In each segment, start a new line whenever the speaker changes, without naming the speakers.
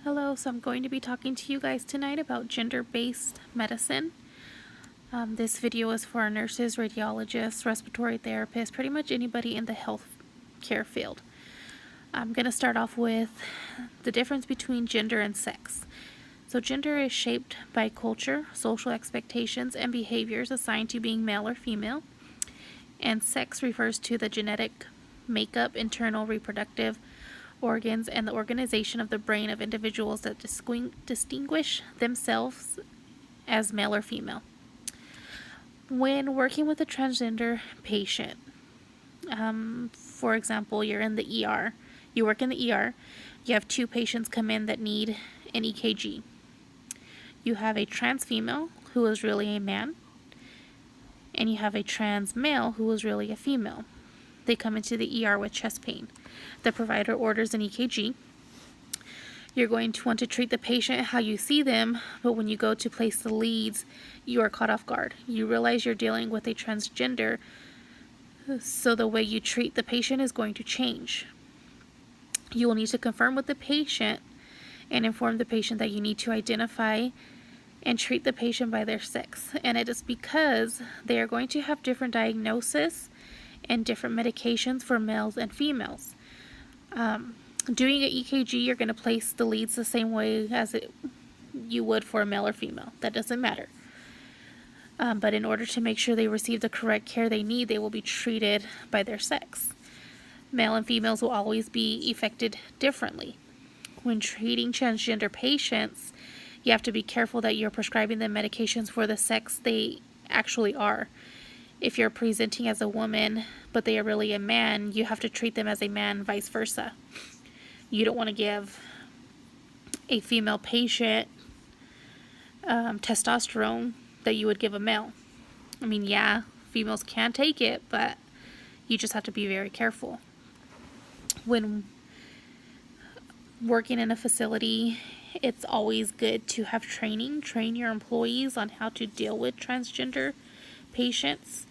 Hello, so I'm going to be talking to you guys tonight about gender-based medicine. This video is for nurses, radiologists, respiratory therapists, pretty much anybody in the health care field. I'm going to start off with the difference between gender and sex. So gender is shaped by culture, social expectations, and behaviors assigned to being male or female. And sex refers to the genetic makeup, internal reproductive organs, and the organization of the brain of individuals that distinguish themselves as male or female. When working with a transgender patient, for example, you're in the ER, you work in the ER, you have two patients come in that need an EKG. You have a trans female who is really a man, and you have a trans male who is really a female. They come into the ER with chest pain. The provider orders an EKG. You're going to want to treat the patient how you see them, but when you go to place the leads, you are caught off guard. You realize you're dealing with a transgender, so the way you treat the patient is going to change. You will need to confirm with the patient and inform the patient that you need to identify and treat the patient by their sex. And it is because they are going to have different diagnoses and different medications for males and females. Doing an EKG, you're going to place the leads the same way as you would for a male or female. That doesn't matter. But in order to make sure they receive the correct care they need, they will be treated by their sex. Male and females will always be affected differently. When treating transgender patients, you have to be careful that you're prescribing them medications for the sex they actually are. If you're presenting as a woman, but they are really a man, you have to treat them as a man, vice versa. You don't want to give a female patient testosterone that you would give a male. I mean, yeah, females can take it, but you just have to be very careful. When working in a facility, it's always good to have training. Train your employees on how to deal with transgender patients.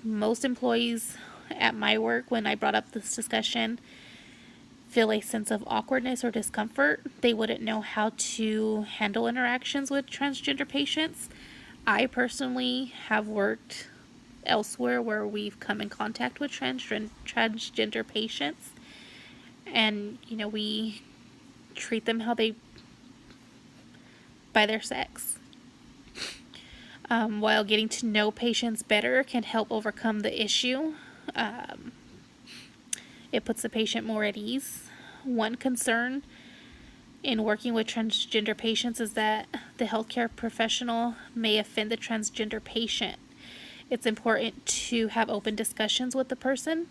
Most employees at my work, when I brought up this discussion, feel a sense of awkwardness or discomfort. They wouldn't know how to handle interactions with transgender patients. I personally have worked elsewhere where we've come in contact with transgender patients, and we treat them by their sex. While getting to know patients better can help overcome the issue, it puts the patient more at ease. One concern in working with transgender patients is that the healthcare professional may offend the transgender patient. It's important to have open discussions with the person.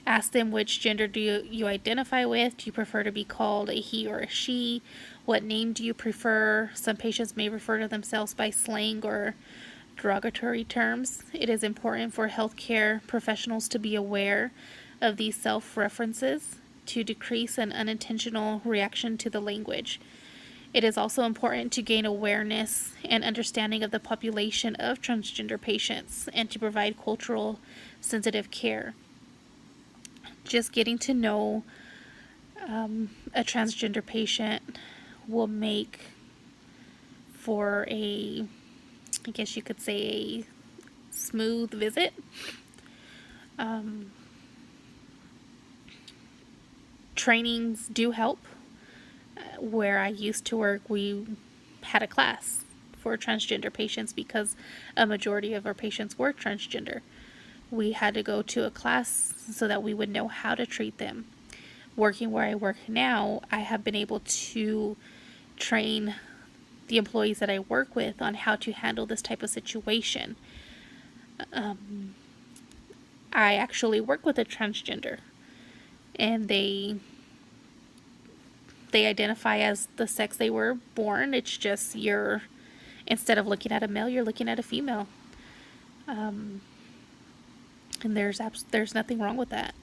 Ask them, which gender do you identify with? Do you prefer to be called a he or a she? What name do you prefer? Some patients may refer to themselves by slang or derogatory terms. It is important for healthcare professionals to be aware of these self-references to decrease an unintentional reaction to the language. It is also important to gain awareness and understanding of the population of transgender patients and to provide cultural sensitive care. Just getting to know a transgender patient will make for I guess you could say, a smooth visit. Trainings do help. Where I used to work, we had a class for transgender patients because a majority of our patients were transgender. We had to go to a class so that we would know how to treat them. Working where I work now, I have been able to train the employees that I work with on how to handle this type of situation. I actually work with a transgender, and they identify as the sex they were born. It's just instead of looking at a male, you're looking at a female. And there's nothing wrong with that.